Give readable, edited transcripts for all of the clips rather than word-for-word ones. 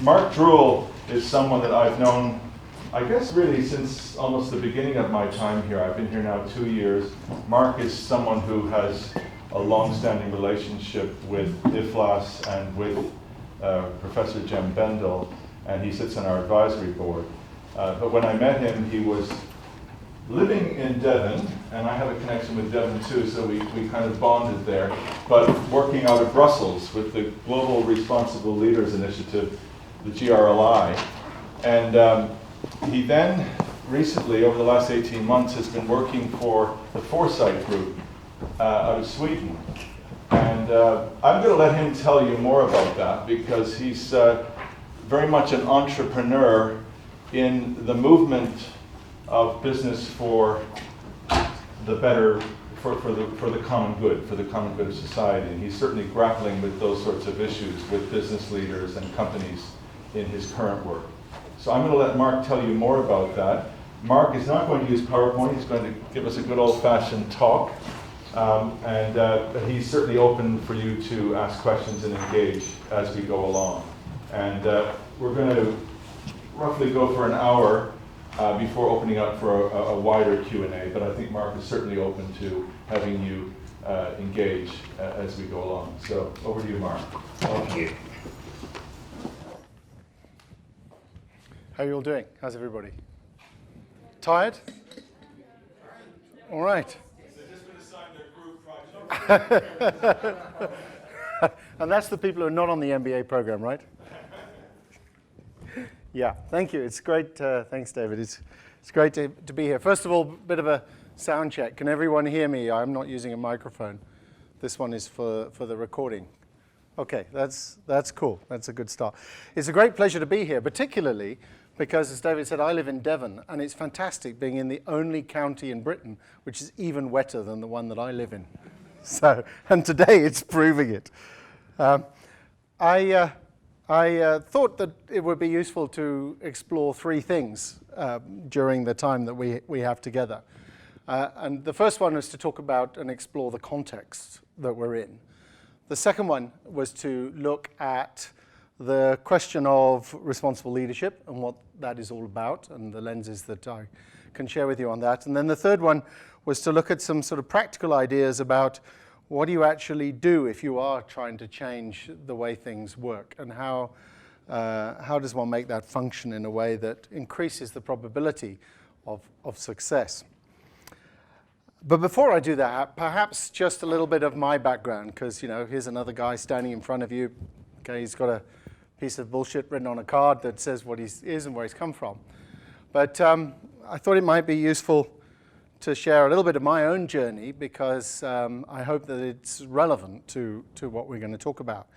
Mark Drewell is someone that I've known, I guess really since almost the beginning of my time here. I've been here now 2 years. Mark is someone who has a long-standing relationship with IFLAS and with Professor Jem Bendel, and he sits on our advisory board. But when I met him, he was living in Devon, and I have a connection with Devon too, so we kind of bonded there, but working out of Brussels with the Global Responsible Leaders Initiative, the GRLI. And he then recently, over the last 18 months, has been working for the Foresight Group out of Sweden. And I'm going to let him tell you more about that, because he's very much an entrepreneur in the movement of business for the better, for the common good, for the common good of society. And he's certainly grappling with those sorts of issues with business leaders and companies in his current work. So I'm going to let Mark tell you more about that. Mark is not going to use PowerPoint. He's going to give us a good old-fashioned talk. But he's certainly open for you to ask questions and engage as we go along. And we're going to roughly go for an hour before opening up for a wider Q&A, but I think Mark is certainly open to having you engage as we go along. So over to you, Mark. Thank you. How are you all doing? How's everybody? Tired? All right. And that's the people who are not on the MBA program, right? Yeah, thank you. It's great. Thanks, David. It's great to be here. First of all, a bit of a sound check. Can everyone hear me? I'm not using a microphone. This one is for the recording. Okay, that's cool. That's a good start. It's a great pleasure to be here, particularly because, as David said, I live in Devon, and it's fantastic being in the only county in Britain which is even wetter than the one that I live in. So, and today it's proving it. I thought that it would be useful to explore three things during the time that we have together. And the first one was to talk about and explore the context that we're in. The second one was to look at the question of responsible leadership and what that is all about and the lenses that I can share with you on that. And then the third one was to look at some sort of practical ideas about what do you actually do if you are trying to change the way things work, and how does one make that function in a way that increases the probability of success. But before I do that, perhaps just a little bit of my background, because, you know, here's another guy standing in front of you. Okay, he's got a piece of bullshit written on a card that says what he is and where he's come from. But I thought it might be useful to share a little bit of my own journey, because I hope that it's relevant to what we're going to talk about.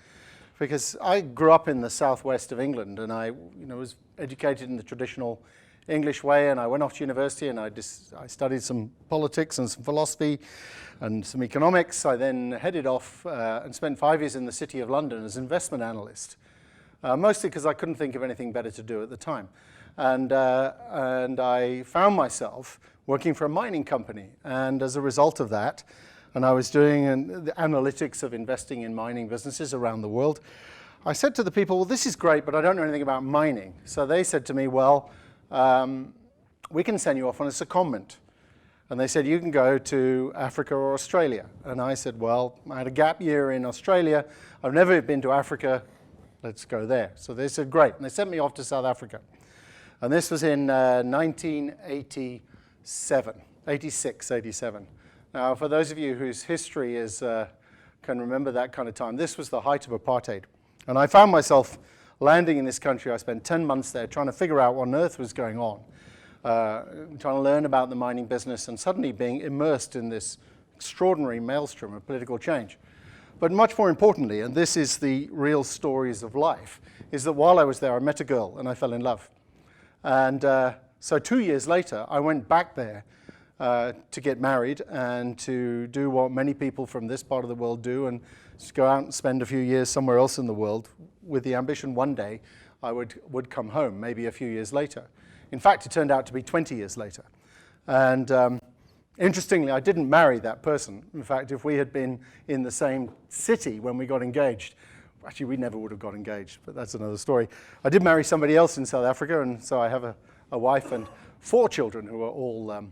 Because I grew up in the southwest of England, and I was educated in the traditional English way, and I went off to university and I studied some politics and some philosophy and some economics. I then headed off and spent 5 years in the City of London as an investment analyst, mostly because I couldn't think of anything better to do at the time. And I found myself working for a mining company, and as a result of that, and I was doing the analytics of investing in mining businesses around the world, I said to the people, well, this is great, but I don't know anything about mining. So they said to me, well, we can send you off on a secondment. And they said, you can go to Africa or Australia. And I said, well, I had a gap year in Australia. I've never been to Africa. Let's go there. So they said, great. And they sent me off to South Africa. And this was in 86, 87. Now, for those of you whose history can remember that kind of time, this was the height of apartheid. And I found myself landing in this country. I spent 10 months there trying to figure out what on earth was going on, trying to learn about the mining business, and suddenly being immersed in this extraordinary maelstrom of political change. But much more importantly, and this is the real stories of life, is that while I was there, I met a girl and I fell in love. And so 2 years later, I went back there to get married and to do what many people from this part of the world do, and just go out and spend a few years somewhere else in the world with the ambition one day I would come home, maybe a few years later. In fact, it turned out to be 20 years later. And interestingly, I didn't marry that person. In fact, if we had been in the same city when we got engaged, Actually, we never would have got engaged, but that's another story. I did marry somebody else in South Africa, and so I have a wife and 4 children who are all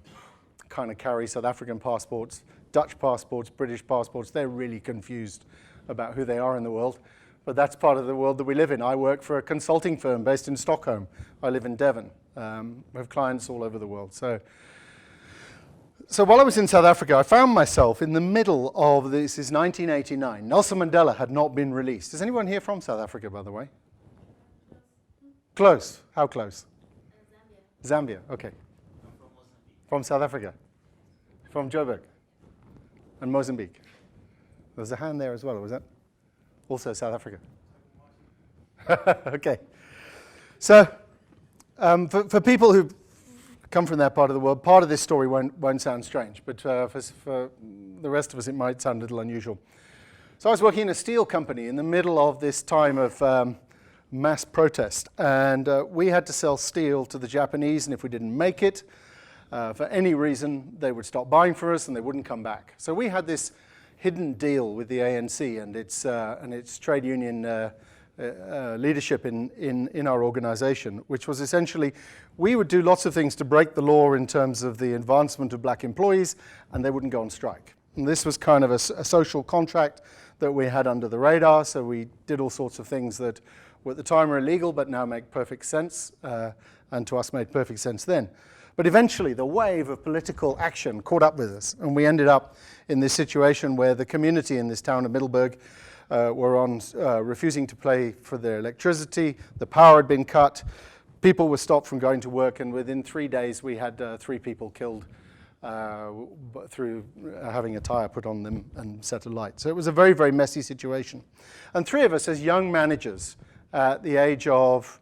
kind of carry South African passports, Dutch passports, British passports. They're really confused about who they are in the world, but that's part of the world that we live in. I work for a consulting firm based in Stockholm. I live in Devon. We have clients all over the world. So while I was in South Africa, I found myself in the middle of this is 1989. Nelson Mandela had not been released. Is anyone here from South Africa, by the way? Close. How close? Zambia. Okay. I'm from Mozambique. From South Africa. From Joburg. And Mozambique. There's a hand there as well, was that? Also South Africa. Okay. So for people who come from that part of the world, part of this story won't sound strange, but for the rest of us it might sound a little unusual. So I was working in a steel company in the middle of this time of mass protest, and we had to sell steel to the Japanese, and if we didn't make it, for any reason, they would stop buying for us and they wouldn't come back. So we had this hidden deal with the ANC and its trade union leadership in our organization, which was essentially we would do lots of things to break the law in terms of the advancement of black employees, and they wouldn't go on strike. And this was kind of a social contract that we had under the radar, so we did all sorts of things that at the time were illegal but now make perfect sense, and to us made perfect sense then. But eventually the wave of political action caught up with us, and we ended up in this situation where the community in this town of Middelburg were refusing to pay for their electricity. The power had been cut. People were stopped from going to work, and within 3 days we had 3 people killed through having a tire put on them and set alight. So it was a very, very messy situation. And 3 of us as young managers at the age of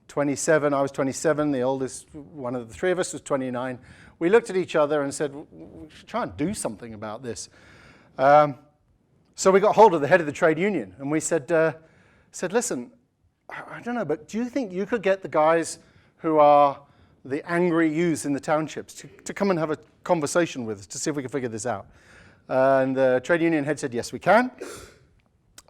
27, I was 27, the oldest one of the 3 of us was 29. We looked at each other and said, we should try and do something about this. So we got hold of the head of the trade union, and we said, listen, I don't know, but do you think you could get the guys who are the angry youths in the townships to come and have a conversation with us to see if we can figure this out? And the trade union head said, yes, we can.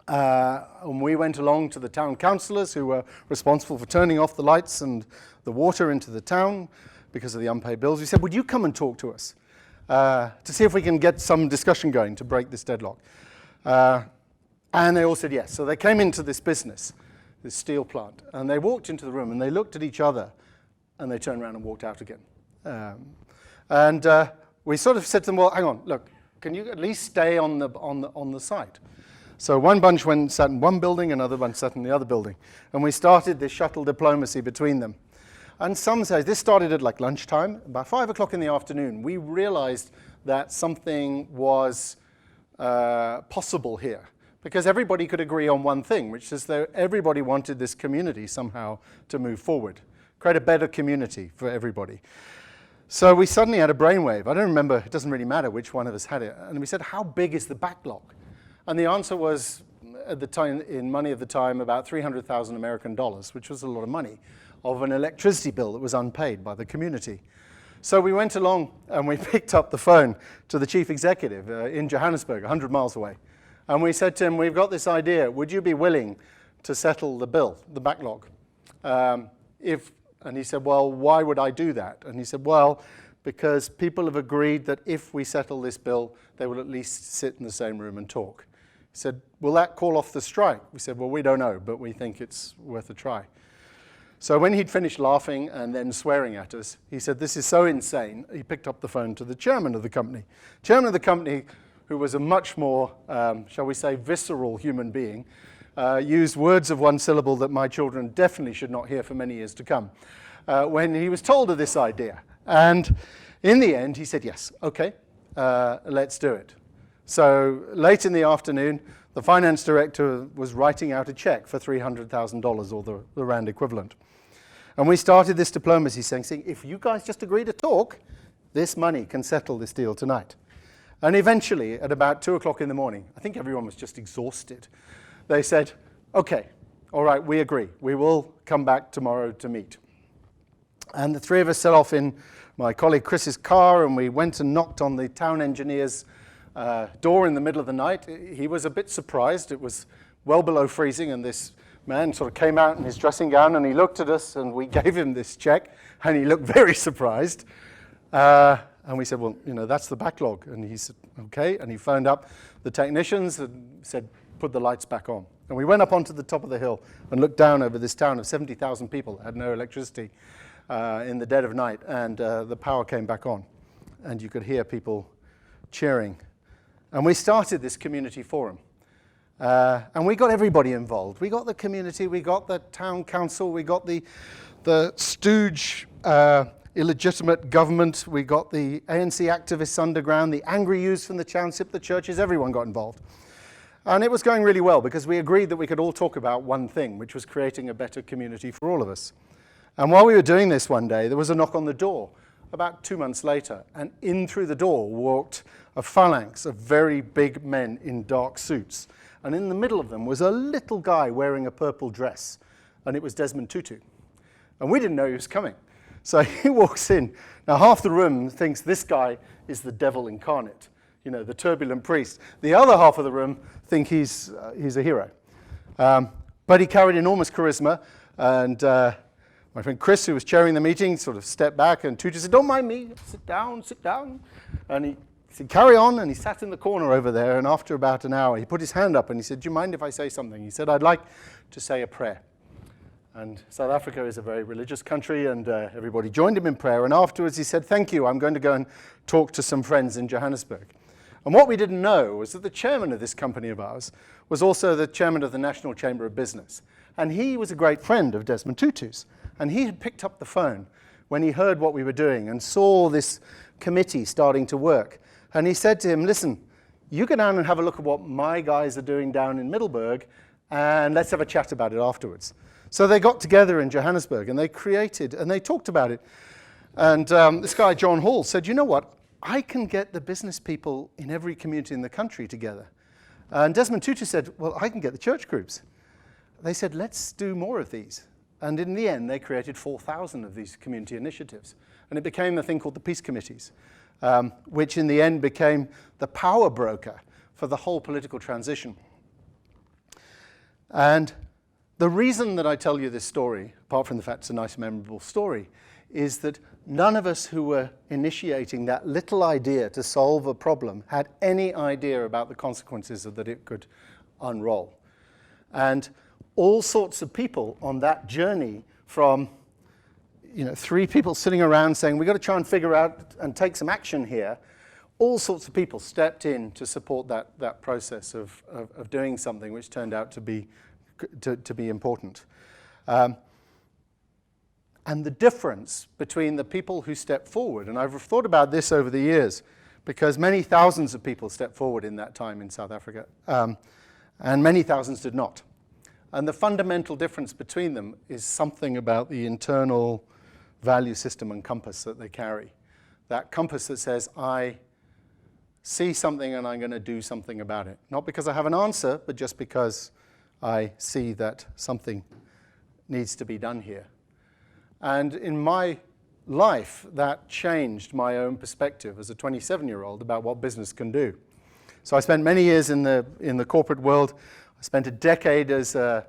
And we went along to the town councillors who were responsible for turning off the lights and the water into the town because of the unpaid bills. We said, would you come and talk to us to see if we can get some discussion going to break this deadlock? And they all said yes. So they came into this business, this steel plant, and they walked into the room and they looked at each other and they turned around and walked out again. We sort of said to them, well, hang on, look, can you at least stay on the site? So one bunch sat in one building, another bunch sat in the other building. And we started this shuttle diplomacy between them. And some say, this started at like lunchtime. About 5 o'clock in the afternoon, we realized that something was possible here. Because everybody could agree on one thing, which is that everybody wanted this community somehow to move forward, create a better community for everybody. So we suddenly had a brainwave. I don't remember, it doesn't really matter which one of us had it. And we said, how big is the backlog? And the answer was, at the time, in money of the time, about 300,000 American dollars, which was a lot of money, of an electricity bill that was unpaid by the community. So we went along and we picked up the phone to the chief executive in Johannesburg, 100 miles away. And we said to him, we've got this idea. Would you be willing to settle the bill, the backlog? And he said, well, why would I do that? And he said, well, because people have agreed that if we settle this bill, they will at least sit in the same room and talk. He said, will that call off the strike? We said, well, we don't know, but we think it's worth a try. So when he'd finished laughing and then swearing at us, he said, this is so insane. He picked up the phone to the chairman of the company. Chairman of the company, who was a much more, shall we say, visceral human being, used words of one syllable that my children definitely should not hear for many years to come, when he was told of this idea. And in the end, he said, yes, okay, let's do it. So late in the afternoon, the finance director was writing out a check for $300,000, or the rand equivalent. And we started this diplomacy saying, if you guys just agree to talk, this money can settle this deal tonight. And eventually, at about 2 o'clock in the morning, I think everyone was just exhausted, they said, okay, all right, we agree. We will come back tomorrow to meet. And the 3 of us set off in my colleague Chris's car, and we went and knocked on the town engineer's door in the middle of the night. He was a bit surprised. It was well below freezing, and this man sort of came out in his dressing gown, and he looked at us, and we gave him this check, and he looked very surprised. And we said, well, that's the backlog. And he said, okay. And he phoned up the technicians and said, put the lights back on. And we went up onto the top of the hill and looked down over this town of 70,000 people that had no electricity in the dead of night. And the power came back on. And you could hear people cheering. And we started this community forum. And we got everybody involved. We got the community, we got the town council, we got the stooge illegitimate government, we got the ANC activists underground, the angry youths from the township, the churches, everyone got involved. And it was going really well because we agreed that we could all talk about one thing, which was creating a better community for all of us. And while we were doing this one day, there was a knock on the door about 2 months later, and in through the door walked a phalanx of very big men in dark suits. And in the middle of them was a little guy wearing a purple dress, and it was Desmond Tutu. And we didn't know he was coming. So he walks in. Now, half the room thinks this guy is the devil incarnate, the turbulent priest. The other half of the room think he's a hero. But he carried enormous charisma, and my friend Chris, who was chairing the meeting, sort of stepped back, and Tutu said, don't mind me, sit down. And he said, carry on, and he sat in the corner over there, and after about an hour, he put his hand up, and he said, do you mind if I say something? He said, I'd like to say a prayer. And South Africa is a very religious country, and everybody joined him in prayer. And afterwards he said, thank you, I'm going to go and talk to some friends in Johannesburg. And what we didn't know was that the chairman of this company of ours was also the chairman of the National Chamber of Business. And he was a great friend of Desmond Tutu's. And he had picked up the phone when he heard what we were doing and saw this committee starting to work. And he said to him, listen, you go down and have a look at what my guys are doing down in Middelburg, and let's have a chat about it afterwards. So they got together in Johannesburg, and they created, and they talked about it. And this guy, John Hall, said, you know what? I can get the business people in every community in the country together. And Desmond Tutu said, well, I can get the church groups. They said, let's do more of these. And in the end, they created 4,000 of these community initiatives. And it became a thing called the Peace Committees, which in the end became the power broker for the whole political transition. And the reason that I tell you this story, apart from the fact it's a nice, memorable story, is that none of us who were initiating that little idea to solve a problem had any idea about the consequences that it could unroll. And all sorts of people on that journey, from 3 people sitting around saying, we've got to try and figure out and take some action here, all sorts of people stepped in to support that process of doing something which turned out to be important. And the difference between the people who stepped forward, and I've thought about this over the years, because many thousands of people stepped forward in that time in South Africa, and many thousands did not. And the fundamental difference between them is something about the internal value system and compass that they carry. That compass that says, I see something and I'm going to do something about it. Not because I have an answer, but just because I see that something needs to be done here. And in my life, that changed my own perspective as a 27-year-old about what business can do. So I spent many years in the corporate world. I spent a decade as a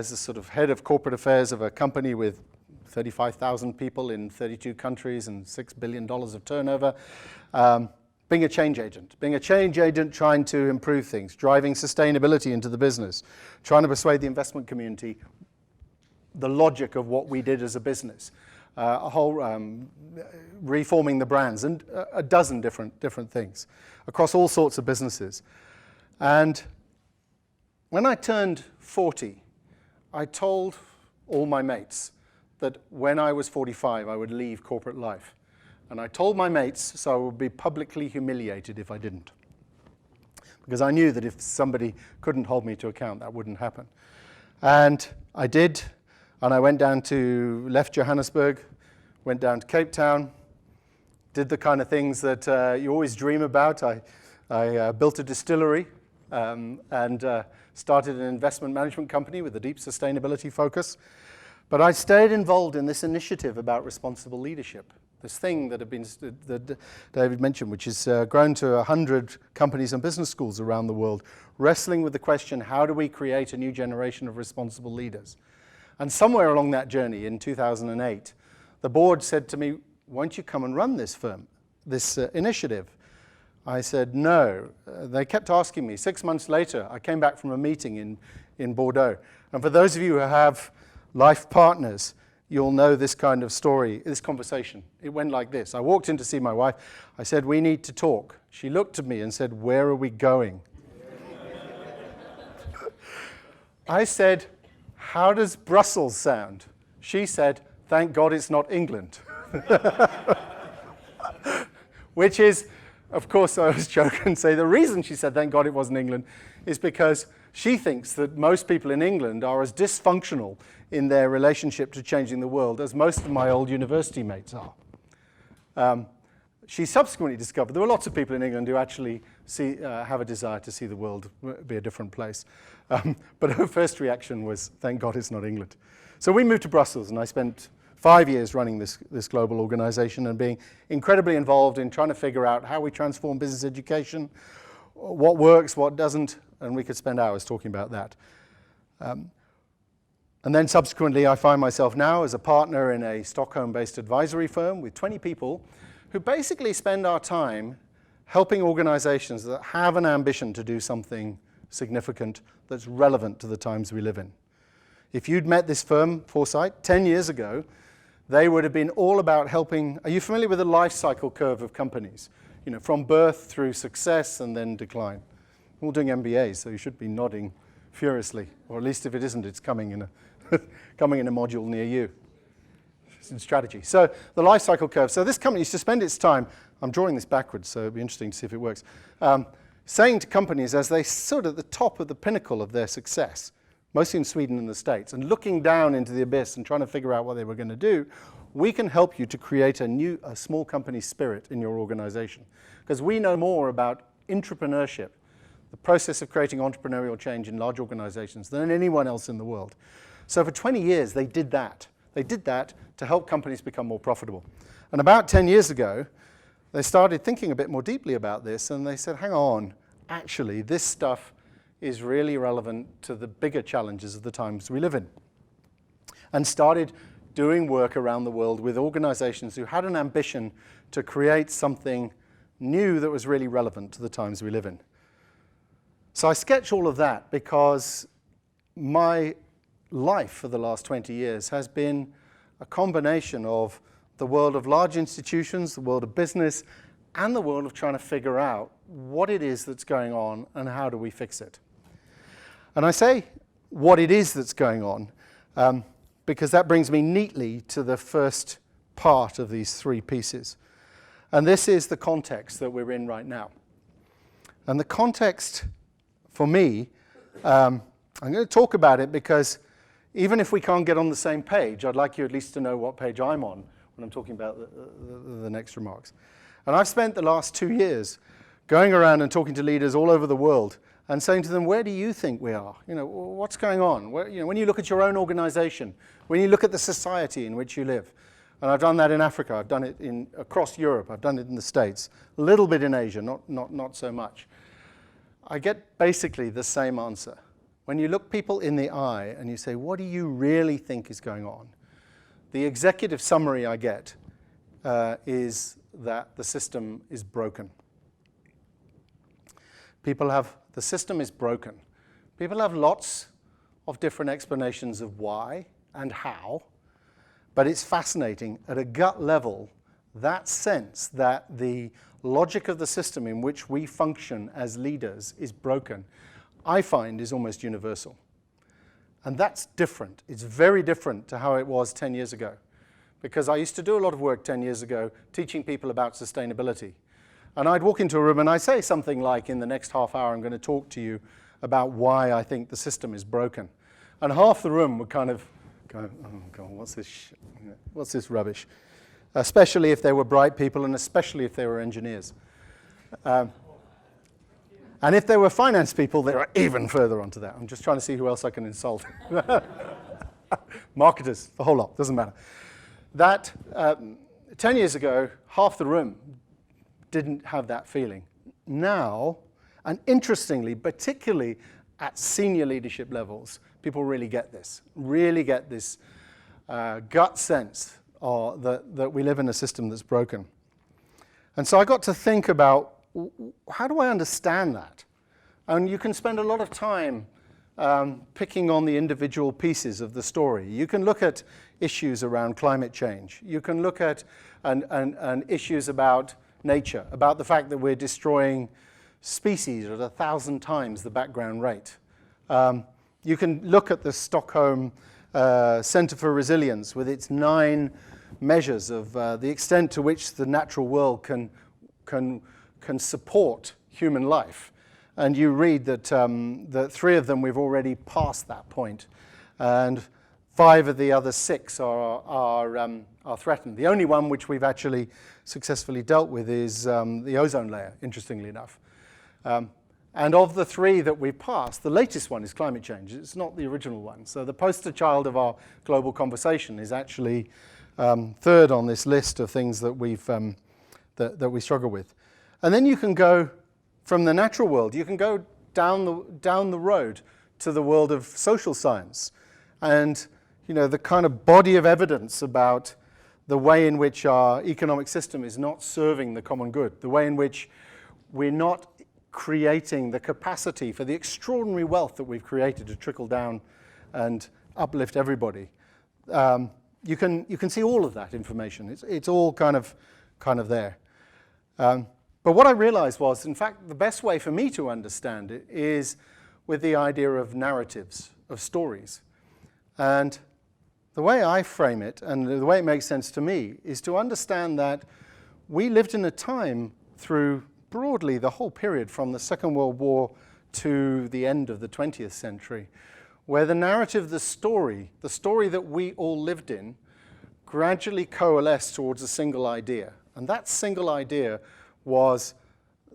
sort of head of corporate affairs of a company with 35,000 people in 32 countries and $6 billion of turnover. Being a change agent trying to improve things, driving sustainability into the business, trying to persuade the investment community the logic of what we did as a business, reforming the brands, and a dozen different things across all sorts of businesses. And when I turned 40, I told all my mates that when I was 45, I would leave corporate life. And I told my mates so I would be publicly humiliated if I didn't. Because I knew that if somebody couldn't hold me to account, that wouldn't happen. And I did, and I left Johannesburg, went down to Cape Town, did the kind of things that you always dream about. I built a distillery and started an investment management company with a deep sustainability focus. But I stayed involved in this initiative about responsible leadership this thing that David mentioned, which has grown to 100 companies and business schools around the world, wrestling with the question, how do we create a new generation of responsible leaders? And somewhere along that journey in 2008, the board said to me, won't you come and run this firm, this initiative? I said, no. They kept asking me. 6 months later, I came back from a meeting in Bordeaux. And for those of you who have life partners, you'll know this kind of story, this conversation. It went like this. I walked in to see my wife. I said, we need to talk. She looked at me and said, where are we going? I said, how does Brussels sound? She said, thank God it's not England. Which is, of course, I was joking and say the reason she said thank God it wasn't England is because she thinks that most people in England are as dysfunctional in their relationship to changing the world as most of my old university mates are. She subsequently discovered there were lots of people in England who actually have a desire to see the world be a different place. But her first reaction was, thank God it's not England. So we moved to Brussels, and I spent 5 years running this global organization and being incredibly involved in trying to figure out how we transform business education, what works, what doesn't, and we could spend hours talking about that. And then subsequently, I find myself now as a partner in a Stockholm-based advisory firm with 20 people who basically spend our time helping organizations that have an ambition to do something significant that's relevant to the times we live in. If you'd met this firm, Foresight, 10 years ago, they would have been all about helping. Are you familiar with the Lifecycle Curve of companies? You know, from birth through success and then decline. We're all doing MBAs, so you should be nodding furiously, or at least if it isn't, it's coming in a coming in a module near you. It's in strategy. So the Lifecycle Curve. So this company used to spend its time, I'm drawing this backwards, so it'll be interesting to see if it works, saying to companies as they stood at the top of the pinnacle of their success, mostly in Sweden and the States, and looking down into the abyss and trying to figure out what they were going to do, we can help you to create a small company spirit in your organization. Because we know more about entrepreneurship, the process of creating entrepreneurial change in large organizations, than anyone else in the world. So for 20 years, they did that. They did that to help companies become more profitable. And about 10 years ago, they started thinking a bit more deeply about this, and they said, hang on, actually, this stuff is really relevant to the bigger challenges of the times we live in. And started doing work around the world with organizations who had an ambition to create something new that was really relevant to the times we live in. So I sketch all of that because my life for the last 20 years has been a combination of the world of large institutions, the world of business, and the world of trying to figure out what it is that's going on and how do we fix it. And I say what it is that's going on because that brings me neatly to the first part of these three pieces. And this is the context that we're in right now. And the context, for me, I'm going to talk about it because even if we can't get on the same page, I'd like you at least to know what page I'm on when I'm talking about the next remarks. And I've spent the last 2 years going around and talking to leaders all over the world and saying to them, where do you think we are? You know, what's going on? When you look at your own organization, when you look at the society in which you live, and I've done that in Africa, I've done it across Europe, I've done it in the States, a little bit in Asia, not so much. I get basically the same answer. When you look people in the eye and you say, what do you really think is going on? The executive summary I get is that the system is broken. The system is broken. People have lots of different explanations of why and how, but it's fascinating. At a gut level, that sense that the logic of the system in which we function as leaders is broken, I find is almost universal. And that's different. It's very different to how it was 10 years ago. Because I used to do a lot of work 10 years ago teaching people about sustainability. And I'd walk into a room and I'd say something like, in the next half hour, I'm going to talk to you about why I think the system is broken. And half the room would kind of go, oh God, what's this rubbish? Especially if they were bright people and especially if they were engineers. And if they were finance people, they were even further onto that. I'm just trying to see who else I can insult. Marketers, the whole lot, doesn't matter. That 10 years ago, half the room didn't have that feeling. Now, and interestingly, particularly at senior leadership levels, people really get this gut sense that we live in a system that's broken. And so I got to think about, how do I understand that? And you can spend a lot of time picking on the individual pieces of the story. You can look at issues around climate change. You can look at and issues about nature, about the fact that we're destroying species at 1,000 times the background rate. You can look at the Stockholm Center for Resilience with its 9 measures of the extent to which the natural world can support human life. And you read that 3 of them we've already passed that point, and 5 of the other 6 are threatened. The only one which we've actually successfully dealt with is the ozone layer, interestingly enough. And of the 3 that we've passed, the latest one is climate change. It's not the original one. So the poster child of our global conversation is actually 3rd on this list of things that that we struggle with. And then you can go from the natural world, you can go down the road to the world of social science, and the kind of body of evidence about the way in which our economic system is not serving the common good, the way in which we're not creating the capacity for the extraordinary wealth that we've created to trickle down and uplift everybody. You can see all of that information. It's all kind of there. But what I realized was, in fact, the best way for me to understand it is with the idea of narratives, of stories. And the way I frame it, and the way it makes sense to me, is to understand that we lived in a time through broadly the whole period from the Second World War to the end of the 20th century, where the narrative, the story that we all lived in, gradually coalesced towards a single idea. And that single idea was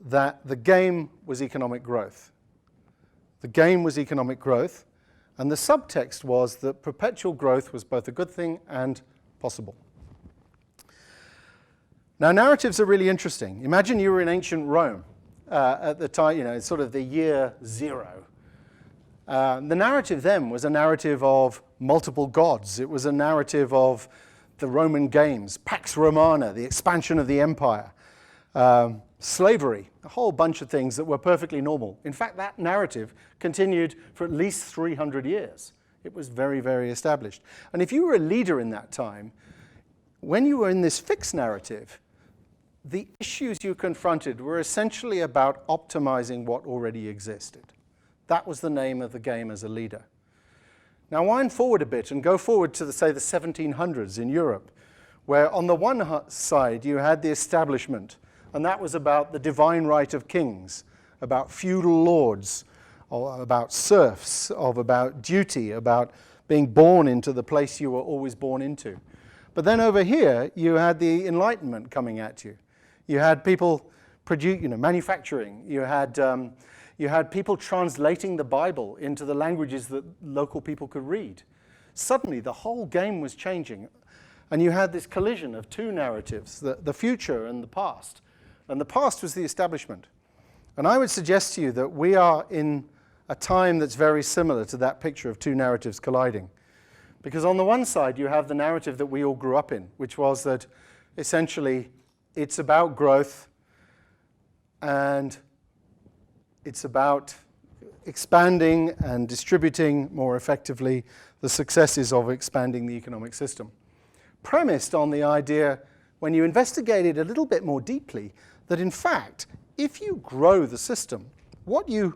that the game was economic growth. The game was economic growth, and the subtext was that perpetual growth was both a good thing and possible. Now, narratives are really interesting. Imagine you were in ancient Rome at the time, sort of the year 0. The narrative then was a narrative of multiple gods. It was a narrative of the Roman games, Pax Romana, the expansion of the empire. Slavery, a whole bunch of things that were perfectly normal. In fact, that narrative continued for at least 300 years. It was very, very established. And if you were a leader in that time, when you were in this fixed narrative, the issues you confronted were essentially about optimizing what already existed. That was the name of the game as a leader. Now wind forward a bit and go forward to, say, the 1700s in Europe, where on the one side you had the establishment, and that was about the divine right of kings, about feudal lords, or about serfs, about duty, about being born into the place you were always born into. But then over here, you had the Enlightenment coming at you. You had people manufacturing. You had people translating the Bible into the languages that local people could read. Suddenly, the whole game was changing. And you had this collision of 2 narratives, the future and the past. And the past was the establishment. And I would suggest to you that we are in a time that's very similar to that picture of 2 narratives colliding. Because on the one side, you have the narrative that we all grew up in, which was that essentially it's about growth and it's about expanding and distributing more effectively the successes of expanding the economic system. Premised on the idea, when you investigate it a little bit more deeply, that in fact, if you grow the system, what you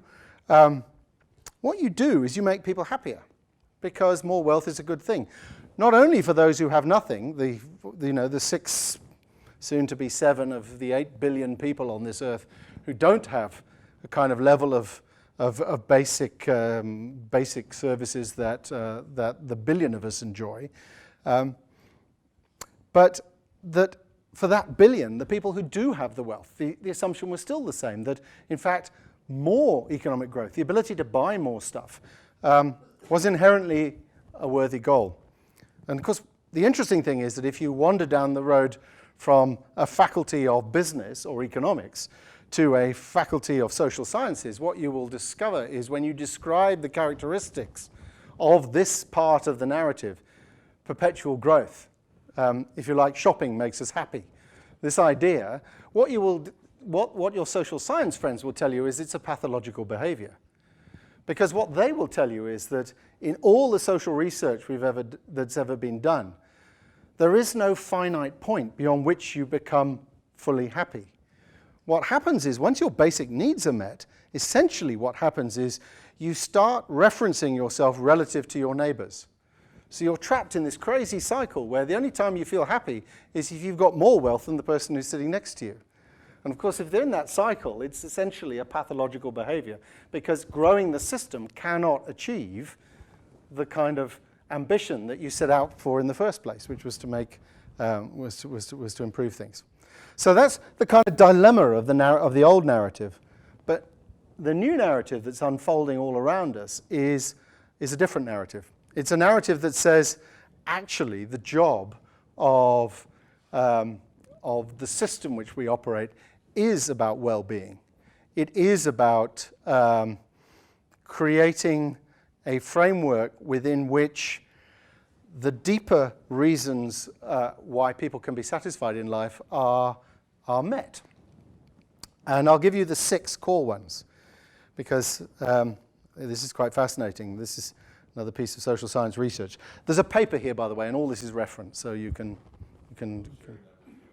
do is you make people happier, because more wealth is a good thing. Not only for those who have nothing, the 6, soon to be 7 of the 8 billion people on this earth who don't have a kind of level of basic services that the billion of us enjoy, but that for that billion, the people who do have the wealth, the assumption was still the same, that in fact more economic growth, the ability to buy more stuff, was inherently a worthy goal. And of course, The interesting thing is that if you wander down the road from a faculty of business or economics to a faculty of social sciences, what you will discover is when you describe the characteristics of this part of the narrative, perpetual growth, if you like, shopping makes us happy. This idea, what your social science friends will tell you is it's a pathological behavior. Because what they will tell you is that in all the social research that's ever been done, there is no finite point beyond which you become fully happy. What happens is, once your basic needs are met, essentially what happens is you start referencing yourself relative to your neighbors. So you're trapped in this crazy cycle where the only time you feel happy is if you've got more wealth than the person who's sitting next to you. And of course, if they're in that cycle, it's essentially a pathological behavior, because growing the system cannot achieve the kind of ambition that you set out for in the first place, which was to make, was to improve things. So that's the kind of dilemma of the old narrative. But the new narrative that's unfolding all around us is a different narrative. It's a narrative that says, actually, the job of the system which we operate is about well-being. It is about creating a framework within which the deeper reasons why people can be satisfied in life are met. And I'll give you the 6 core ones, because this is quite fascinating. This is another piece of social science research. There's a paper here, by the way, and all this is referenced, so you can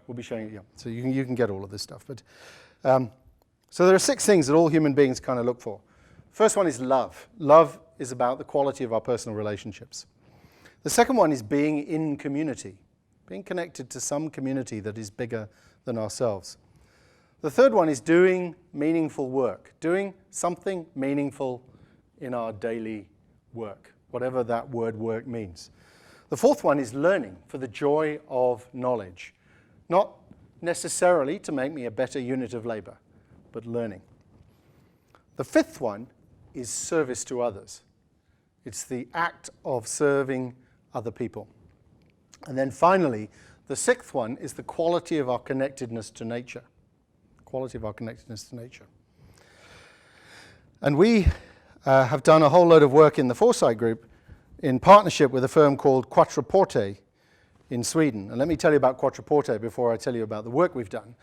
we'll be showing it, yeah. So you can get all of this stuff. But so there are 6 things that all human beings kind of look for. First one is love. Love is about the quality of our personal relationships. The second one is being in community, being connected to some community that is bigger than ourselves. The third one is doing meaningful work, doing something meaningful in our daily work, whatever that word work means. The fourth one is learning for the joy of knowledge, not necessarily to make me a better unit of labor, but learning. The fifth one is service to others. It's the act of serving other people. And then finally, the sixth one is the quality of our connectedness to nature. Quality of our connectedness to nature. And we have done a whole load of work in the Foresight Group in partnership with a firm called Quattroporte in Sweden. And let me tell you about Quattroporte before I tell you about the work we've done.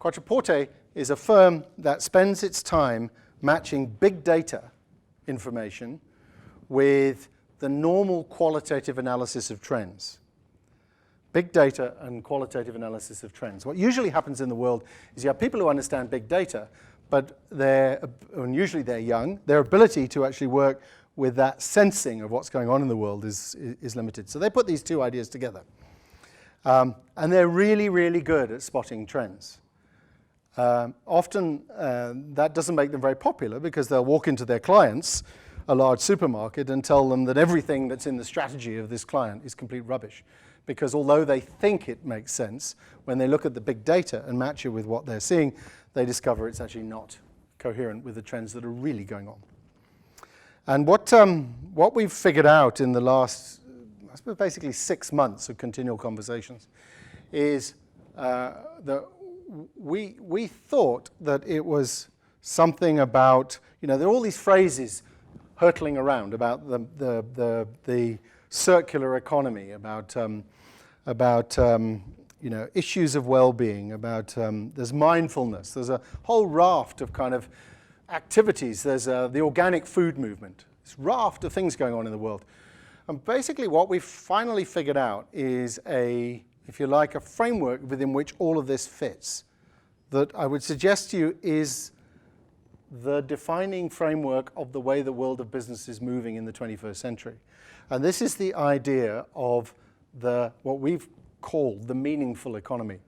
Quattroporte is a firm that spends its time matching big data information with the normal qualitative analysis of trends. Big data and qualitative analysis of trends. What usually happens in the world is you have people who understand big data, but and usually they're young. Their ability to actually work with that sensing of what's going on in the world is limited. So they put these two ideas together. And they're really, really good at spotting trends. Often that doesn't make them very popular, because they'll walk into their clients, a large supermarket, and tell them that everything that's in the strategy of this client is complete rubbish. Because although they think it makes sense, when they look at the big data and match it with what they're seeing, they discover it's actually not coherent with the trends that are really going on. And what we've figured out in the last, I suppose, basically 6 months of continual conversations is that we thought that it was something about, there are all these phrases hurtling around about the circular economy, about issues of well-being, about there's mindfulness, there's a whole raft of kind of activities, there's the organic food movement, this raft of things going on in the world. And basically what we've finally figured out is if you like, a framework within which all of this fits, that I would suggest to you is the defining framework of the way the world of business is moving in the 21st century. And this is the idea of what we've called the meaningful economy.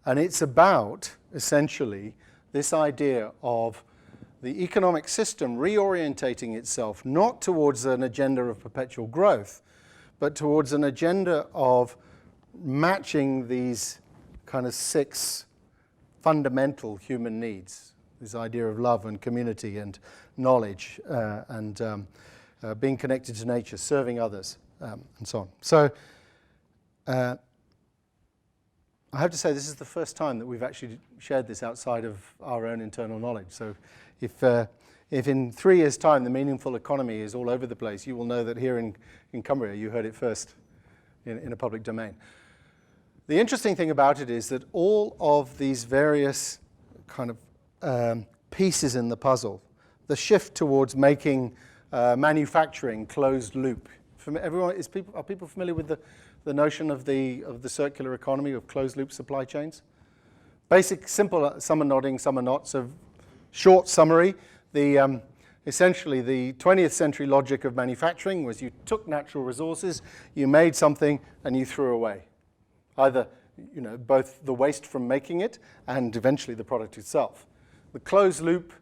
And it's about, essentially, this idea of the economic system reorientating itself not towards an agenda of perpetual growth, but towards an agenda of matching these kind of 6 fundamental human needs. This idea of love and community and knowledge and being connected to nature, serving others. and so on. So I have to say this is the first time that we've actually shared this outside of our own internal knowledge. So if in 3 years' time the meaningful economy is all over the place, you will know that here in Cumbria you heard it first in a public domain. The interesting thing about it is that all of these various kind of pieces in the puzzle, the shift towards making manufacturing closed loop. Are people familiar with the notion of the circular economy, of closed loop supply chains? Basic, simple, some are nodding, some are not. So short summary, essentially the 20th century logic of manufacturing was you took natural resources, you made something, and you threw away. Either both the waste from making it and eventually the product itself. The closed loop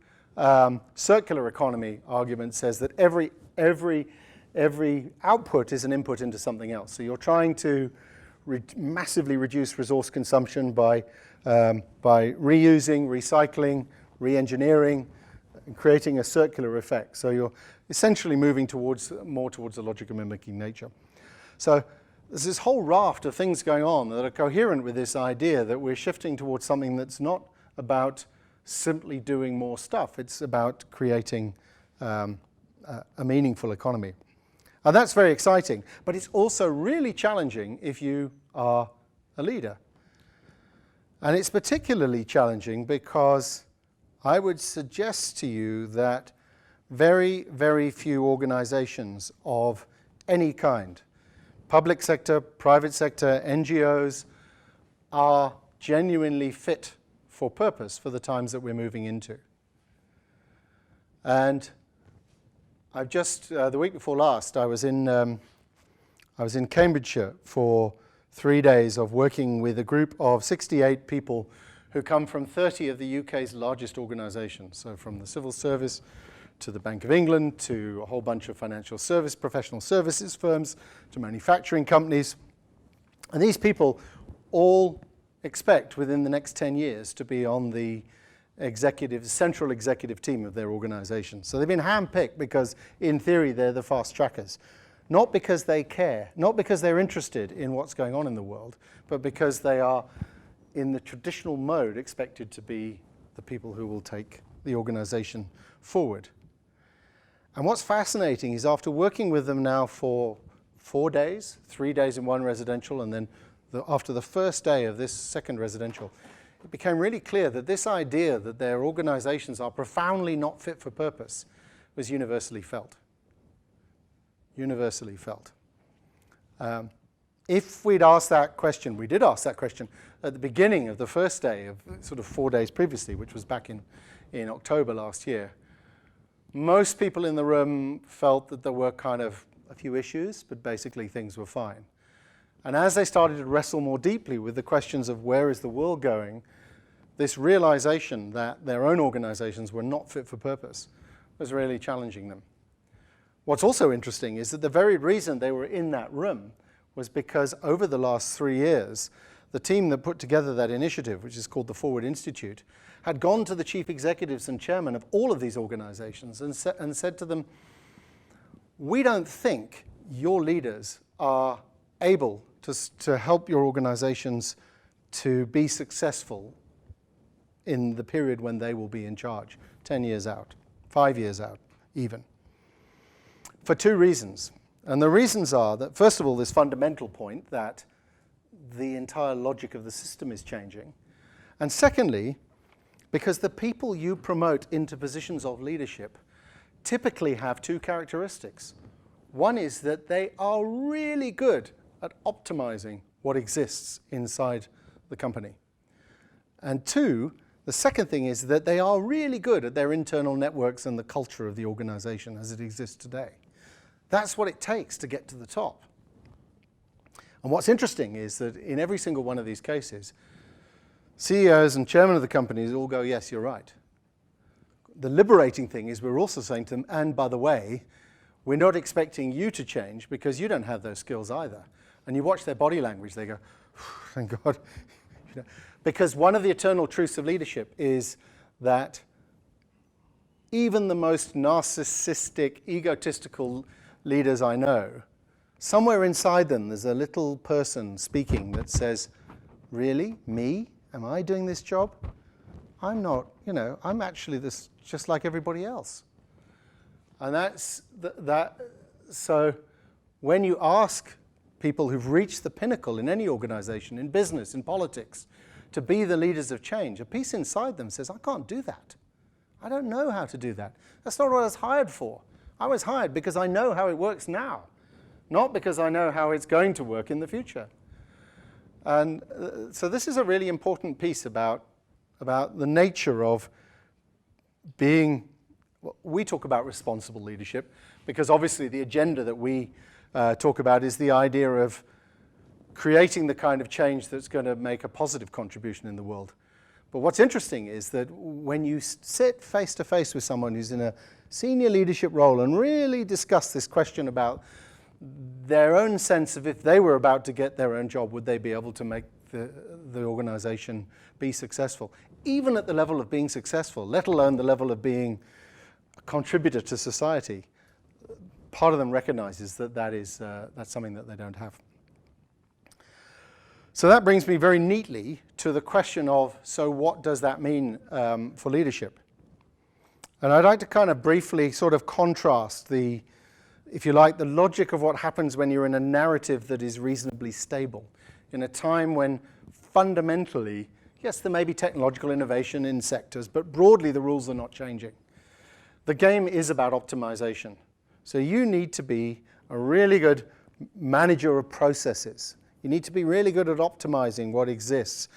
circular economy argument says that every output is an input into something else. So you're trying to massively reduce resource consumption by reusing, recycling, re-engineering, and creating a circular effect. So you're essentially moving more towards the logic of mimicking nature. So there's this whole raft of things going on that are coherent with this idea that we're shifting towards something that's not about simply doing more stuff. It's about creating a meaningful economy. And that's very exciting, but it's also really challenging if you are a leader. And it's particularly challenging because I would suggest to you that very, very few organizations of any kind, public sector, private sector, NGOs, are genuinely fit for purpose for the times that we're moving into. And I've just, the week before last, I was in Cambridgeshire for 3 days of working with a group of 68 people who come from 30 of the UK's largest organisations. So from the civil service to the Bank of England to a whole bunch of financial service, professional services firms, to manufacturing companies. And these people all expect within the next 10 years to be on the central executive team of their organization. So they've been handpicked because, in theory, they're the fast trackers. Not because they care, not because they're interested in what's going on in the world, but because they are, in the traditional mode, expected to be the people who will take the organization forward. And what's fascinating is after working with them now for 4 days, 3 days in one residential, and then after the first day of this second residential, it became really clear that this idea that their organizations are profoundly not fit for purpose was universally felt. Universally felt. If we'd asked that question, we did ask that question at the beginning of the first day of sort of 4 days previously, which was back in October last year, most people in the room felt that there were kind of a few issues, but basically things were fine. And as they started to wrestle more deeply with the questions of where is the world going, this realization that their own organizations were not fit for purpose was really challenging them. What's also interesting is that the very reason they were in that room was because over the last 3 years, the team that put together that initiative, which is called the Forward Institute, had gone to the chief executives and chairmen of all of these organizations and said to them, we don't think your leaders are able to help your organizations to be successful in the period when they will be in charge, 10 years out, 5 years out even, for 2 reasons. And the reasons are that, first of all, this fundamental point that the entire logic of the system is changing. And secondly, because the people you promote into positions of leadership typically have 2 characteristics. One is that they are really good at optimizing what exists inside the company. And 2, the second thing is that they are really good at their internal networks and the culture of the organization as it exists today. That's what it takes to get to the top. And what's interesting is that in every single one of these cases, CEOs and chairmen of the companies all go, yes, you're right. The liberating thing is we're also saying to them, and by the way, we're not expecting you to change because you don't have those skills either. And you watch their body language, they go, thank God. Because one of the eternal truths of leadership is that even the most narcissistic, egotistical leaders I know somewhere inside them there's a little person speaking that says, really? Me? Am I doing this job? I'm not, I'm actually this just like everybody else. And that's so when you ask people who've reached the pinnacle in any organization, in business, in politics, to be the leaders of change, a piece inside them says, I can't do that. I don't know how to do that. That's not what I was hired for. I was hired because I know how it works now, not because I know how it's going to work in the future. And so this is a really important piece about the nature of being, we talk about responsible leadership, because obviously the agenda that we talk about is the idea of creating the kind of change that's going to make a positive contribution in the world. But what's interesting is that when you sit face to face with someone who's in a senior leadership role and really discuss this question about their own sense of if they were about to get their own job, would they be able to make the organization be successful? Even at the level of being successful, let alone the level of being a contributor to society, part of them recognizes that that's something that they don't have. So that brings me very neatly to the question of, so what does that mean for leadership? And I'd like to kind of briefly sort of contrast if you like, the logic of what happens when you're in a narrative that is reasonably stable, in a time when fundamentally, yes, there may be technological innovation in sectors, but broadly the rules are not changing. The game is about optimization. So you need to be a really good manager of processes. You need to be really good at optimizing what exists.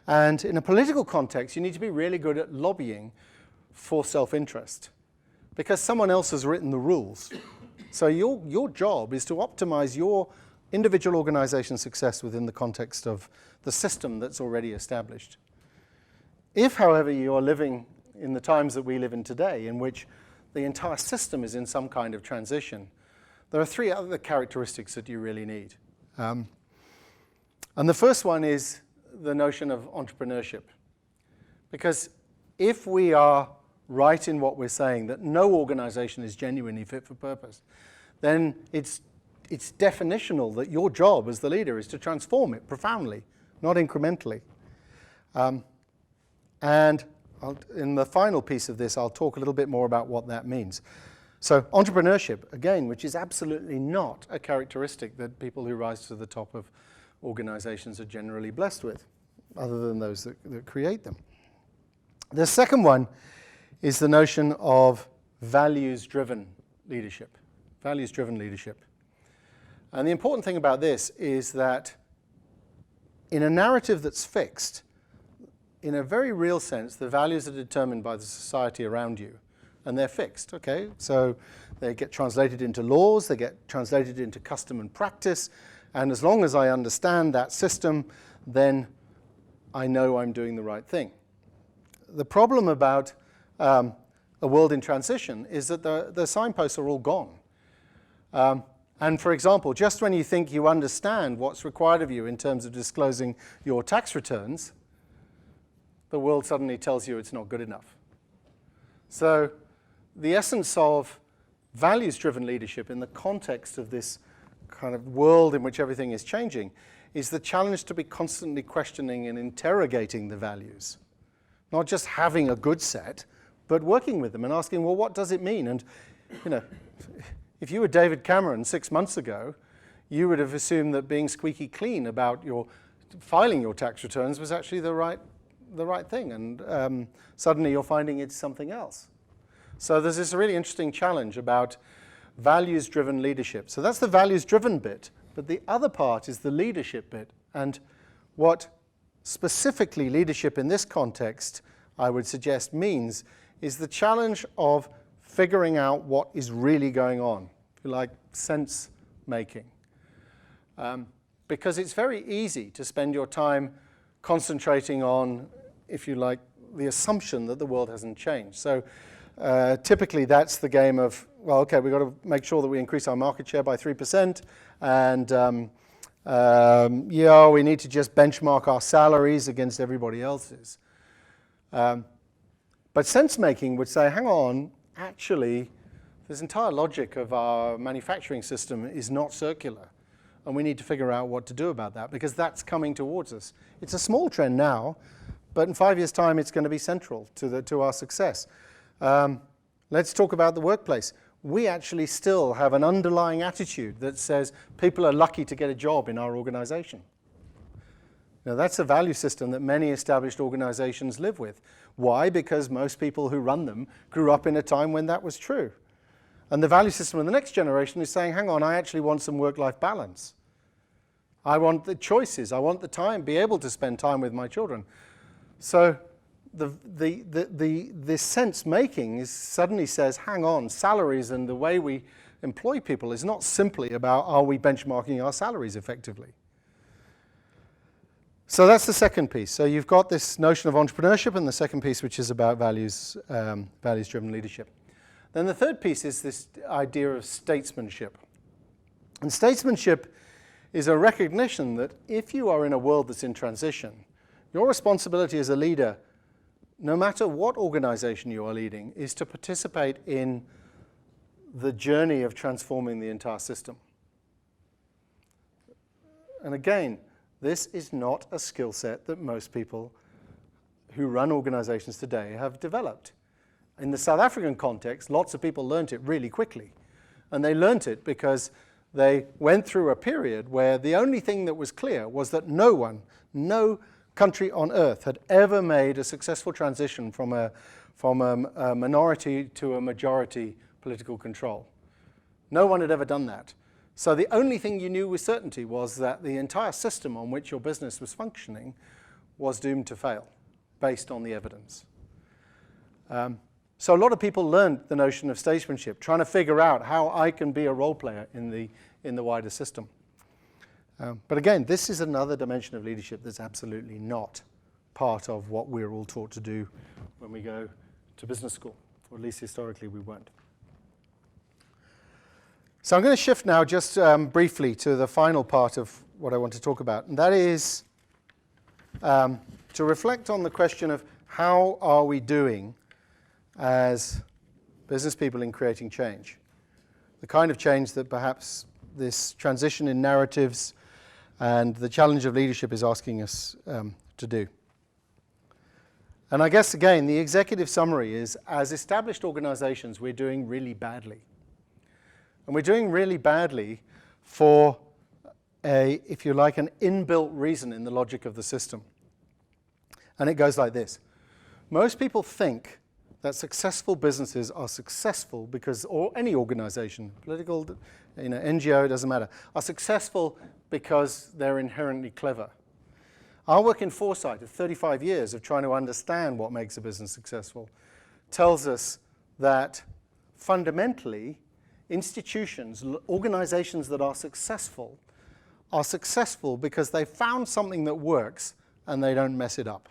And in a political context, you need to be really good at lobbying for self-interest, because someone else has written the rules. So your job is to optimize your individual organization's success within the context of the system that's already established. If, however, you are living in the times that we live in today, in which the entire system is in some kind of transition, there are three other characteristics that you really need. And the first one is the notion of entrepreneurship. Because if we are right in what we're saying, that no organization is genuinely fit for purpose, then it's definitional that your job as the leader is to transform it profoundly, not incrementally. And in the final piece of this, I'll talk a little bit more about what that means. So entrepreneurship, again, which is absolutely not a characteristic that people who rise to the top of organizations are generally blessed with, other than those that create them. The second one is the notion of values-driven leadership. Values-driven leadership. And the important thing about this is that in a narrative that's fixed, in a very real sense, the values are determined by the society around you, and they're fixed, okay? So they get translated into laws, they get translated into custom and practice, and as long as I understand that system, then I know I'm doing the right thing. The problem about a world in transition is that the signposts are all gone. And for example, just when you think you understand what's required of you in terms of disclosing your tax returns, the world suddenly tells you it's not good enough. So the essence of values-driven leadership in the context of this kind of world in which everything is changing is the challenge to be constantly questioning and interrogating the values. Not just having a good set, but working with them and asking, well, what does it mean? And, if you were David Cameron 6 months ago, you would have assumed that being squeaky clean about filing your tax returns was actually the right thing. And suddenly you're finding it's something else. So there's this really interesting challenge about values-driven leadership. So that's the values-driven bit. But the other part is the leadership bit. And what specifically leadership in this context, I would suggest, means is the challenge of figuring out what is really going on, if you like, sense making. Because it's very easy to spend your time concentrating on, if you like, the assumption that the world hasn't changed. So typically that's the game of, well, okay, we've got to make sure that we increase our market share by 3%, and we need to just benchmark our salaries against everybody else's. But sense-making would say, hang on, actually, this entire logic of our manufacturing system is not circular. and we need to figure out what to do about that, because that's coming towards us. It's a small trend now, but in 5 years' time, it's going to be central to our success. Let's talk about the workplace. We actually still have an underlying attitude that says people are lucky to get a job in our organization. Now, that's a value system that many established organizations live with. Why? Because most people who run them grew up in a time when that was true. And the value system of the next generation is saying, hang on, I actually want some work-life balance. I want the choices. I want the time, be able to spend time with my children. So the sense making suddenly says, hang on, salaries and the way we employ people is not simply about, are we benchmarking our salaries effectively? So that's the second piece. So you've got this notion of entrepreneurship, and the second piece, which is about values-driven leadership. Then the third piece is this idea of statesmanship. And statesmanship is a recognition that if you are in a world that's in transition, your responsibility as a leader, no matter what organization you are leading, is to participate in the journey of transforming the entire system. And again, this is not a skill set that most people who run organizations today have developed. In the South African context, lots of people learned it really quickly. And they learned it because they went through a period where the only thing that was clear was that no country on earth had ever made a successful transition from a minority to a majority political control. No one had ever done that. So the only thing you knew with certainty was that the entire system on which your business was functioning was doomed to fail, based on the evidence. So a lot of people learned the notion of statesmanship, trying to figure out how I can be a role player in the wider system. But again, this is another dimension of leadership that's absolutely not part of what we're all taught to do when we go to business school, or at least historically we weren't. So I'm going to shift now just briefly to the final part of what I want to talk about, and that is to reflect on the question of how are we doing as business people in creating change, the kind of change that perhaps this transition in narratives and the challenge of leadership is asking us to do. And I guess, again, the executive summary is, as established organizations, we're doing really badly. And we're doing really badly for if you like, an inbuilt reason in the logic of the system. And it goes like this. Most people think that successful businesses are successful because, or any organization, political, NGO, doesn't matter, are successful because they're inherently clever. Our work in Foresight of 35 years of trying to understand what makes a business successful tells us that fundamentally, institutions, organizations that are successful because they found something that works and they don't mess it up.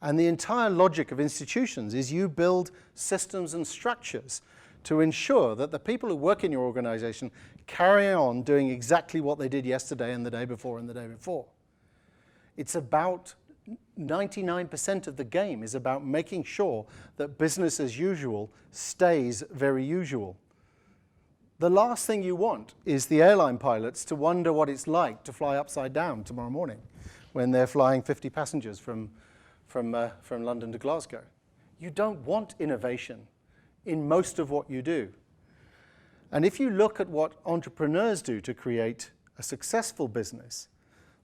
And the entire logic of institutions is you build systems and structures to ensure that the people who work in your organization carry on doing exactly what they did yesterday and the day before and the day before. It's about 99% of the game is about making sure that business as usual stays very usual. The last thing you want is the airline pilots to wonder what it's like to fly upside down tomorrow morning when they're flying 50 passengers from London to Glasgow. You don't want innovation in most of what you do. And if you look at what entrepreneurs do to create a successful business,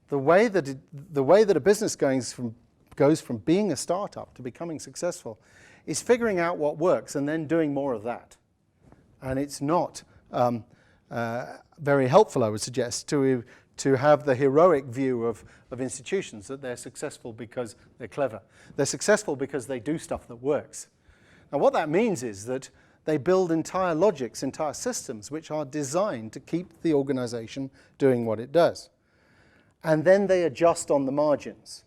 the way that a business goes from being a startup to becoming successful is figuring out what works and then doing more of that. And it's not very helpful, I would suggest, to have the heroic view of institutions that they're successful because they're clever. They're successful because they do stuff that works. Now what that means is that they build entire logics, entire systems which are designed to keep the organization doing what it does. And then they adjust on the margins.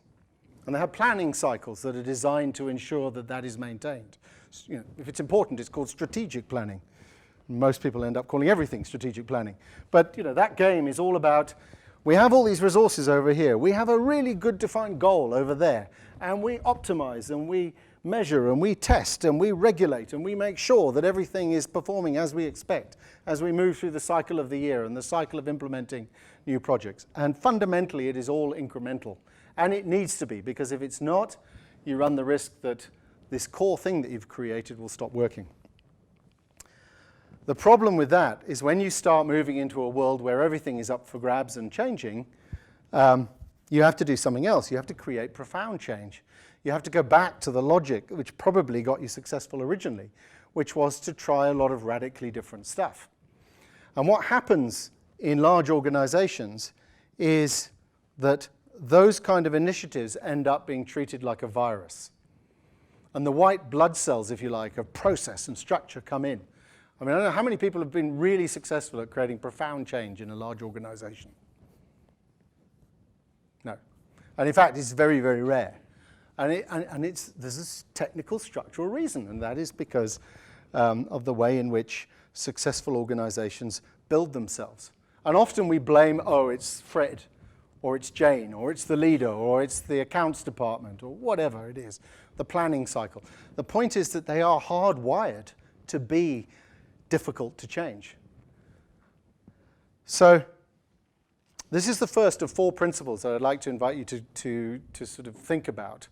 And they have planning cycles that are designed to ensure that that is maintained. If it's important, it's called strategic planning. Most people end up calling everything strategic planning. But that game is all about, we have all these resources over here. We have a really good defined goal over there. And we optimize and we measure and we test and we regulate and we make sure that everything is performing as we expect as we move through the cycle of the year and the cycle of implementing new projects. And fundamentally, it is all incremental. And it needs to be, because if it's not, you run the risk that this core thing that you've created will stop working. The problem with that is when you start moving into a world where everything is up for grabs and changing, you have to do something else. You have to create profound change. You have to go back to the logic which probably got you successful originally, which was to try a lot of radically different stuff. And what happens in large organizations is that those kind of initiatives end up being treated like a virus. And the white blood cells, if you like, of process and structure come in. I mean, I don't know how many people have been really successful at creating profound change in a large organization. No. And in fact, it's very, very rare. And there's this technical structural reason, and that is because of the way in which successful organizations build themselves. And often we blame, oh, it's Fred, or it's Jane, or it's the leader, or it's the accounts department, or whatever it is, the planning cycle. The point is that they are hardwired to be difficult to change. So this is the first of 4 principles that I'd like to invite you to sort of think about.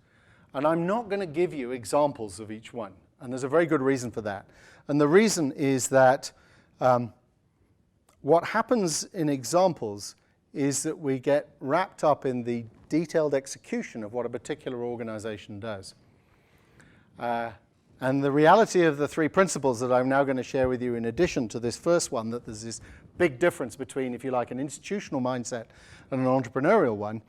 And I'm not going to give you examples of each one. And there's a very good reason for that. And the reason is that what happens in examples is that we get wrapped up in the detailed execution of what a particular organization does. And the reality of the 3 principles that I'm now going to share with you in addition to this first one, that there's this big difference between, if you like, an institutional mindset and an entrepreneurial one.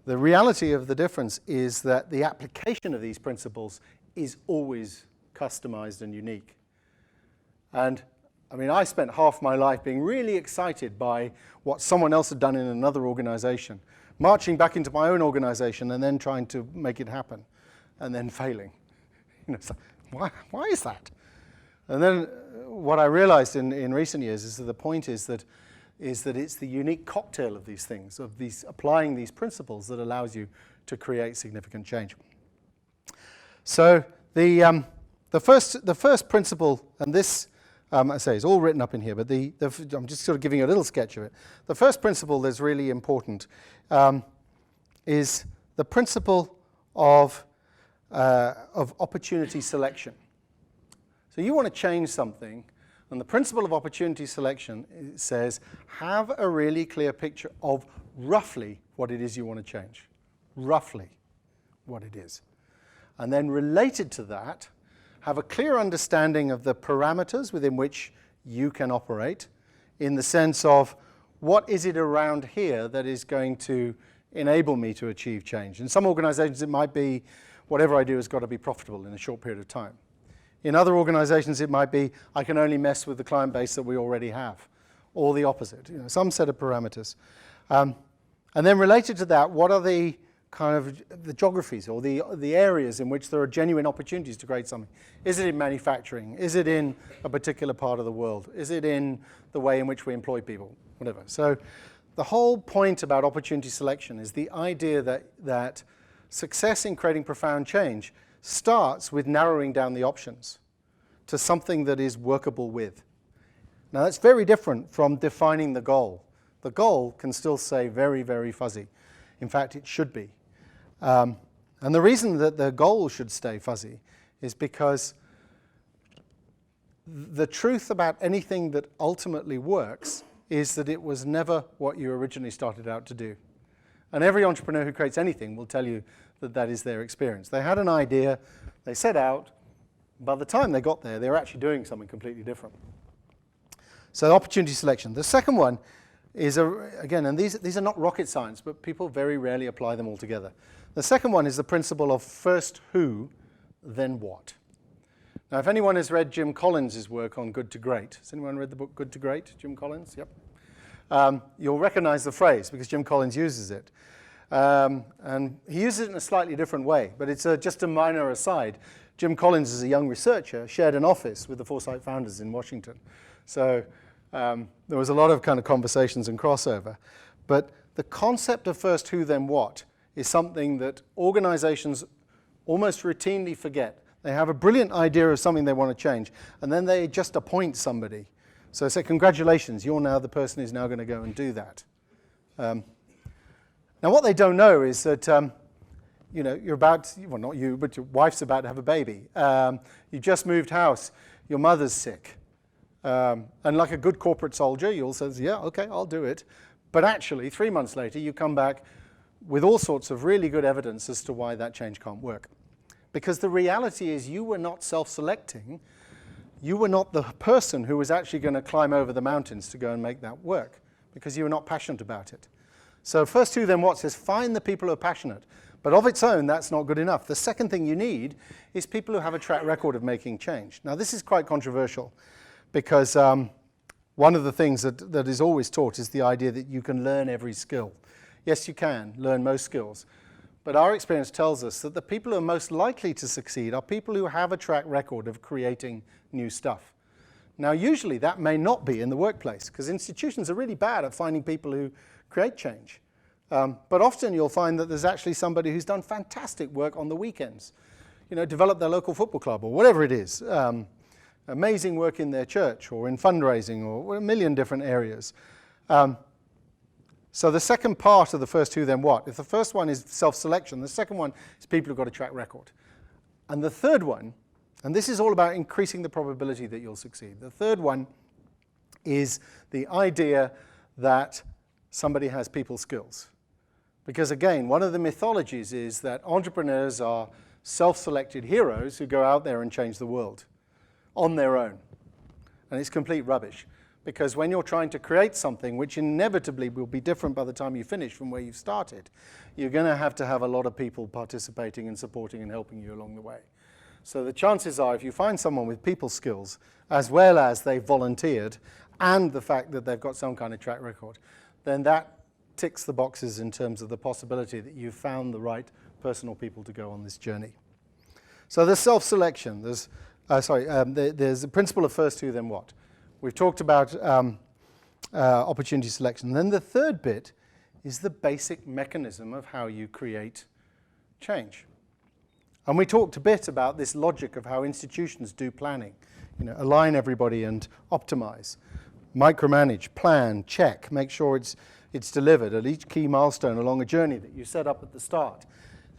The reality of the difference is that the application of these principles is always customized and unique. And I mean, I spent half my life being really excited by what someone else had done in another organization, marching back into my own organization and then trying to make it happen, and then failing. You know, it's like, why is that? And then what I realized in recent years is that the point is that it's the unique cocktail of these things, of these applying these principles, that allows you to create significant change. So the first principle, and this, I say, is all written up in here, but I'm just sort of giving you a little sketch of it. The first principle that's really important is the principle of opportunity selection. So you want to change something, and the principle of opportunity selection says, have a really clear picture of roughly what it is you want to change. Roughly what it is. And then related to that, have a clear understanding of the parameters within which you can operate, in the sense of, what is it around here that is going to enable me to achieve change? In some organizations, it might be, whatever I do has got to be profitable in a short period of time. In other organizations, it might be, I can only mess with the client base that we already have, or the opposite, you know, some set of parameters. And then related to that, what are the kind of the geographies or the areas in which there are genuine opportunities to create something? Is it in manufacturing? Is it in a particular part of the world? Is it in the way in which we employ people? Whatever. So the whole point about opportunity selection is the idea that success in creating profound change starts with narrowing down the options to something that is workable with. Now that's very different from defining the goal. The goal can still stay very, very fuzzy. In fact, it should be. And the reason that the goal should stay fuzzy is because the truth about anything that ultimately works is that it was never what you originally started out to do. And every entrepreneur who creates anything will tell you that that is their experience. They had an idea, they set out, by the time they got there, they were actually doing something completely different. So opportunity selection. The second one is, again, and these are not rocket science, but people very rarely apply them all together. The second one is the principle of first who, then what. Now, if anyone has read Jim Collins' work on Good to Great, has anyone read the book Good to Great, Jim Collins? Yep. You'll recognize the phrase because Jim Collins uses it. And he uses it in a slightly different way, but it's just a minor aside. Jim Collins, as a young researcher, shared an office with the Foresight founders in Washington. So there was a lot of kind of conversations and crossover. But the concept of first who, then what is something that organizations almost routinely forget. They have a brilliant idea of something they want to change, and then they just appoint somebody. So they say, congratulations, you're now the person who's now going to go and do that. Now what they don't know is that you're about to, well, not you, but your wife's about to have a baby. You just moved house, your mother's sick. And like a good corporate soldier, you'll say, yeah, okay, I'll do it. But actually, 3 months later, you come back with all sorts of really good evidence as to why that change can't work. Because the reality is you were not self-selecting. You were not the person who was actually going to climb over the mountains to go and make that work, because you were not passionate about it. So first who then what says, find the people who are passionate. But of its own, that's not good enough. The second thing you need is people who have a track record of making change. Now, this is quite controversial, because one of the things that is always taught is the idea that you can learn every skill. Yes, you can learn most skills. But our experience tells us that the people who are most likely to succeed are people who have a track record of creating new stuff. Now, usually that may not be in the workplace, because institutions are really bad at finding people who create change. But often you'll find that there's actually somebody who's done fantastic work on the weekends. Develop their local football club or whatever it is. Amazing work in their church or in fundraising or a million different areas. So the second part of the first two, then what? If the first one is self-selection, the second one is people who've got a track record. And the third one, and this is all about increasing the probability that you'll succeed. The third one is the idea that somebody has people skills. Because again, one of the mythologies is that entrepreneurs are self-selected heroes who go out there and change the world on their own. And it's complete rubbish. Because when you're trying to create something which inevitably will be different by the time you finish from where you started, you're going to have a lot of people participating and supporting and helping you along the way. So the chances are, if you find someone with people skills, as well as they've volunteered, and the fact that they've got some kind of track record, then that ticks the boxes in terms of the possibility that you've found the right person or people to go on this journey. So there's self-selection. There's the principle of first who, then what. We've talked about opportunity selection. Then the third bit is the basic mechanism of how you create change. And we talked a bit about this logic of how institutions do planning. Align everybody and optimize. Micromanage, plan, check, make sure it's delivered at each key milestone along a journey that you set up at the start,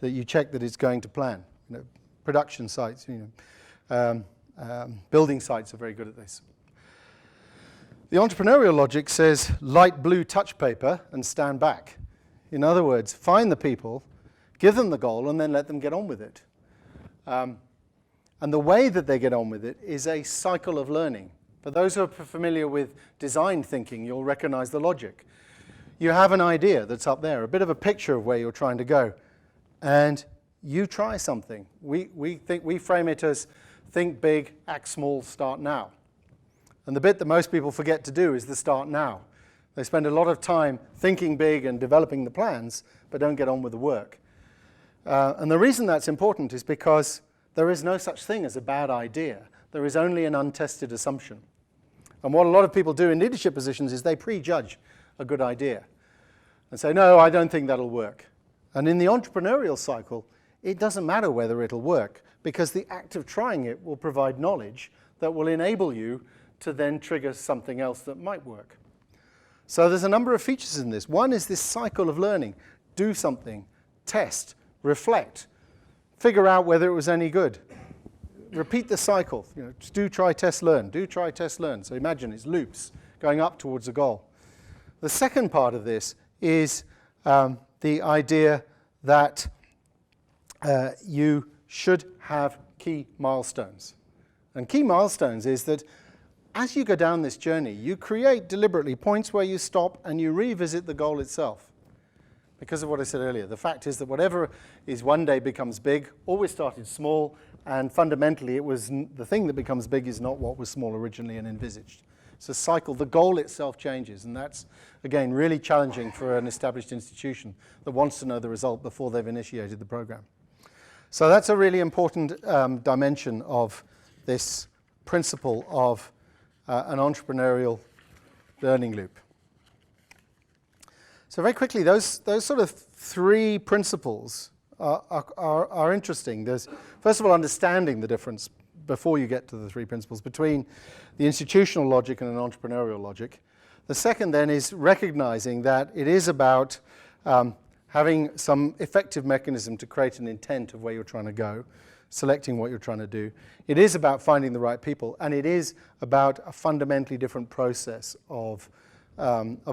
that you check that it's going to plan. Production sites, building sites are very good at this. The entrepreneurial logic says light blue touch paper and stand back. In other words, find the people, give them the goal, and then let them get on with it. And the way that they get on with it is a cycle of learning. For those who are familiar with design thinking, you'll recognize the logic. You have an idea that's up there, a bit of a picture of where you're trying to go, and you try something. We frame it as think big, act small, start now. And the bit that most people forget to do is the start now. They spend a lot of time thinking big and developing the plans, but don't get on with the work. And the reason that's important is because there is no such thing as a bad idea. There is only an untested assumption. And what a lot of people do in leadership positions is they prejudge a good idea and say, no, I don't think that'll work. And in the entrepreneurial cycle, it doesn't matter whether it'll work, because the act of trying it will provide knowledge that will enable you to then trigger something else that might work. So there's a number of features in this. One is this cycle of learning. Do something, test, reflect, figure out whether it was any good. Repeat the cycle. Do, try, test, learn. Do, try, test, learn. So imagine it's loops going up towards a goal. The second part of this is the idea that you should have key milestones. And key milestones is that as you go down this journey, you create deliberately points where you stop and you revisit the goal itself. Because of what I said earlier, the fact is that whatever is one day becomes big, always started small, and fundamentally it was the thing that becomes big is not what was small originally and envisaged. It's a cycle. The goal itself changes, and that's, again, really challenging for an established institution that wants to know the result before they've initiated the program. So that's a really important dimension of this principle of an entrepreneurial learning loop. So very quickly, those sort of three principles are interesting. There's, first of all, understanding the difference before you get to the three principles between the institutional logic and an entrepreneurial logic. The second then is recognizing that it is about having some effective mechanism to create an intent of where you're trying to go, selecting what you're trying to do. It is about finding the right people, and it is about a fundamentally different process of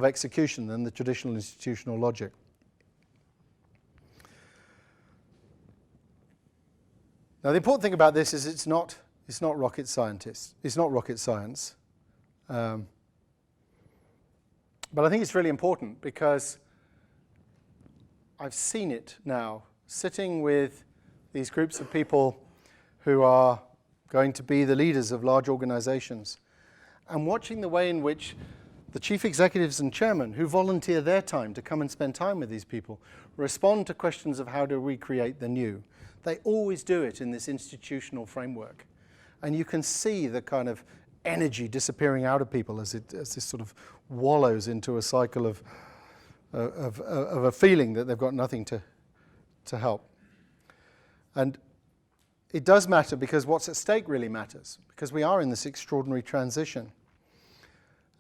execution than the traditional institutional logic. Now, the important thing about this is it's not rocket science. It's not rocket science. But I think it's really important because I've seen it now, sitting with these groups of people who are going to be the leaders of large organizations, and watching the way in which the chief executives and chairman, who volunteer their time to come and spend time with these people, respond to questions of how to recreate the new. They always do it in this institutional framework. And you can see the kind of energy disappearing out of people as this sort of wallows into a cycle of a feeling that they've got nothing to help. And it does matter because what's at stake really matters, because we are in this extraordinary transition.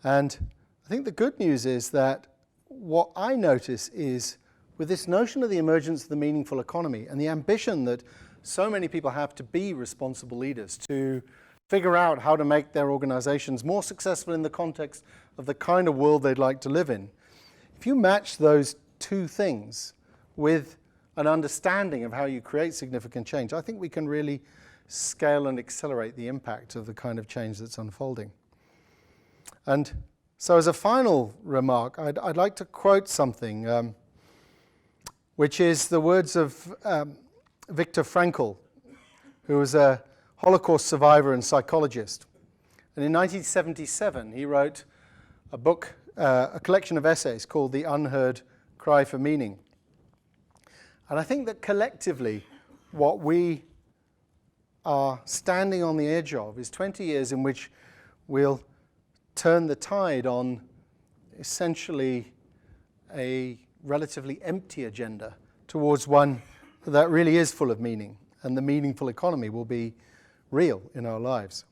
And I think the good news is that what I notice is with this notion of the emergence of the meaningful economy and the ambition that so many people have to be responsible leaders, to figure out how to make their organizations more successful in the context of the kind of world they'd like to live in. If you match those two things with an understanding of how you create significant change, I think we can really scale and accelerate the impact of the kind of change that's unfolding. And so as a final remark, I'd like to quote something, which is the words of Viktor Frankl, who was a Holocaust survivor and psychologist. And in 1977, he wrote a book, a collection of essays called The Unheard Cry for Meaning. And I think that collectively, what we are standing on the edge of is 20 years in which we'll turn the tide on essentially a relatively empty agenda towards one that really is full of meaning, and the meaningful economy will be real in our lives.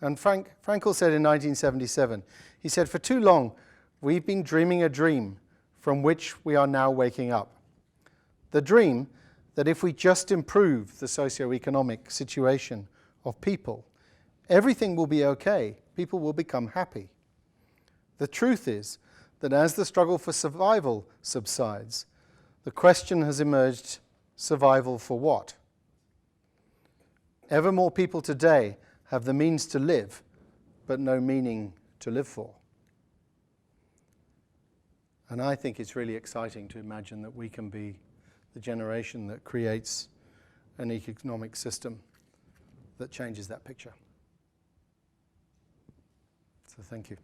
And Frankl said in 1977, he said, "For too long, we've been dreaming a dream from which we are now waking up. The dream that if we just improve the socioeconomic situation of people, everything will be okay. People will become happy. The truth is that as the struggle for survival subsides, the question has emerged, survival for what? Ever more people today have the means to live, but no meaning to live for." And I think it's really exciting to imagine that we can be the generation that creates an economic system that changes that picture. So thank you.